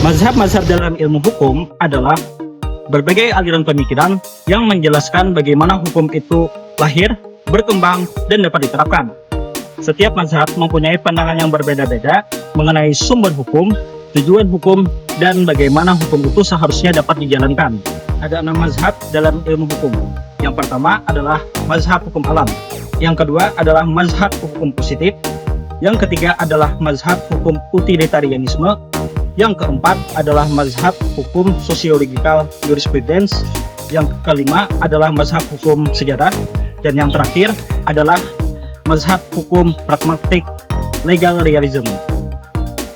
Mazhab-mazhab dalam ilmu hukum adalah berbagai aliran pemikiran yang menjelaskan bagaimana hukum itu lahir, berkembang, dan dapat diterapkan. Setiap mazhab mempunyai pandangan yang berbeda-beda mengenai sumber hukum, tujuan hukum, dan bagaimana hukum itu seharusnya dapat dijalankan. Ada 6 mazhab dalam ilmu hukum. Yang pertama adalah mazhab hukum alam. Yang kedua adalah mazhab hukum positif. Yang ketiga adalah mazhab hukum utilitarianisme. Yang keempat adalah mazhab hukum sosiologikal jurisprudence. Yang kelima adalah mazhab hukum sejarah. Dan yang terakhir adalah mazhab hukum pragmatik legal realism.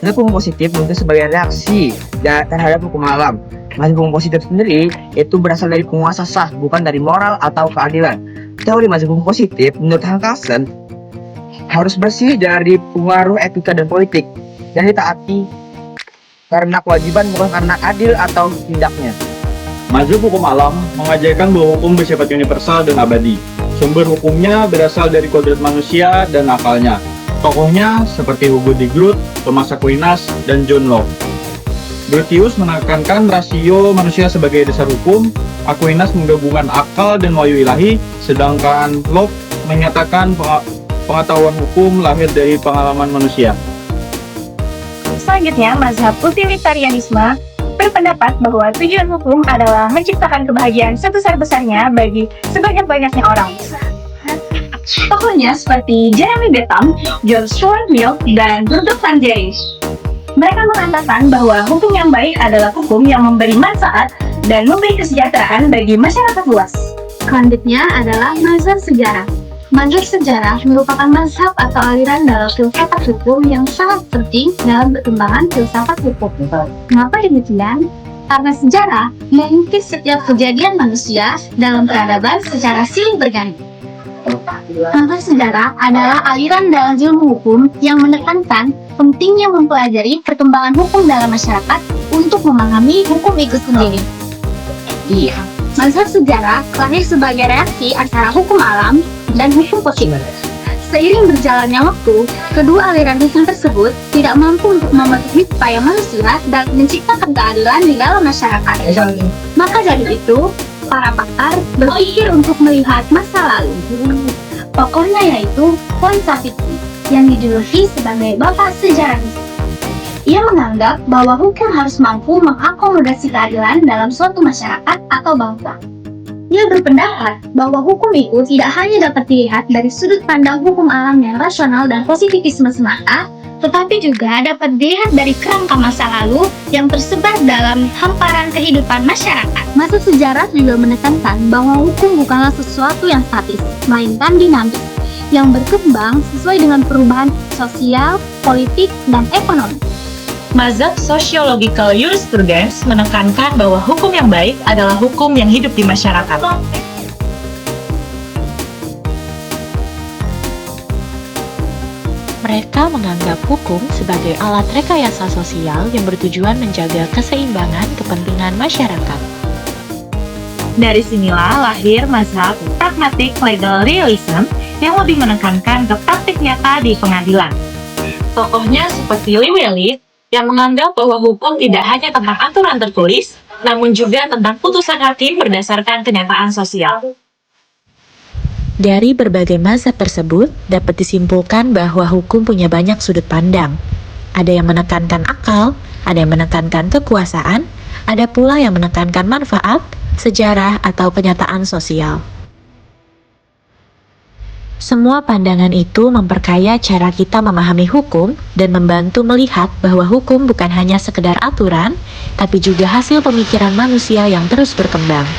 Hukum positif muncul sebagai reaksi terhadap hukum alam. Mazhab hukum positif sendiri itu berasal dari penguasa sah, bukan dari moral atau keadilan. Teori mazhab hukum positif menurut Hankelsen harus bersih dari pengaruh etika dan politik dan ditaati karena kewajiban bukan karena adil atau tindaknya. Mazhab hukum alam mengajarkan bahwa hukum bersifat universal dan abadi. Sumber hukumnya berasal dari kodrat manusia dan akalnya. Tokohnya seperti Hugo de Groot, Thomas Aquinas, dan John Locke. Grotius menekankan rasio manusia sebagai dasar hukum, Aquinas menggabungkan akal dan wahyu ilahi, sedangkan Locke menyatakan pengetahuan hukum lahir dari pengalaman manusia. Selanjutnya, mazhab utilitarianisme berpendapat bahwa tujuan hukum adalah menciptakan kebahagiaan sebesar-besarnya bagi sebanyak-banyaknya orang. Tokohnya seperti Jeremy Bentham, John Stuart Mill, dan Rudolf van Jering. Mereka mengatakan bahwa hukum yang baik adalah hukum yang memberi manfaat dan memberi kesejahteraan bagi masyarakat luas. Selanjutnya adalah mazhab sejarah. Mazhab sejarah merupakan mazhab atau aliran dalam filsafat hukum yang sangat penting dalam perkembangan filsafat hukum. Mengapa demikian? Karena sejarah mengukir setiap kejadian manusia dalam peradaban secara silih berganti. Mazhab sejarah adalah aliran dalam ilmu hukum yang menekankan pentingnya mempelajari perkembangan hukum dalam masyarakat untuk memahami hukum itu sendiri. Mazhab sejarah lahir sebagai reaksi antara hukum alam dan hukum positif. Seiring berjalannya waktu, kedua aliran hukum tersebut tidak mampu untuk memenuhi upaya manusia dan menciptakan keadilan di dalam masyarakat. Maka dari itu, para pakar berpikir untuk melihat masa lalu. Tokohnya yaitu Paul Savitsky, yang dijuluki sebagai bapak sejarah. Ia menganggap bahwa hukum harus mampu mengakomodasi keadilan dalam suatu masyarakat atau bangsa. Ia berpendapat bahwa hukum itu tidak hanya dapat dilihat dari sudut pandang hukum alam yang rasional dan positivisme semata, tetapi juga dapat dilihat dari kerangka masa lalu yang tersebar dalam hamparan kehidupan masyarakat. Mazhab sejarah juga menekankan bahwa hukum bukanlah sesuatu yang statis, melainkan dinamis, yang berkembang sesuai dengan perubahan sosial, politik, dan ekonomi. Mazhab Sociological Jurisprudence menekankan bahwa hukum yang baik adalah hukum yang hidup di masyarakat. Mereka menganggap hukum sebagai alat rekayasa sosial yang bertujuan menjaga keseimbangan kepentingan masyarakat. Dari sinilah lahir mazhab pragmatic legal realism yang lebih menekankan ke praktik nyata di pengadilan. Tokohnya seperti Lewis yang menganggap bahwa hukum tidak hanya tentang aturan tertulis, namun juga tentang putusan hakim berdasarkan kenyataan sosial. Dari berbagai mazhab tersebut, dapat disimpulkan bahwa hukum punya banyak sudut pandang. Ada yang menekankan akal, ada yang menekankan kekuasaan, ada pula yang menekankan manfaat, sejarah, atau kenyataan sosial. Semua pandangan itu memperkaya cara kita memahami hukum dan membantu melihat bahwa hukum bukan hanya sekedar aturan, tapi juga hasil pemikiran manusia yang terus berkembang.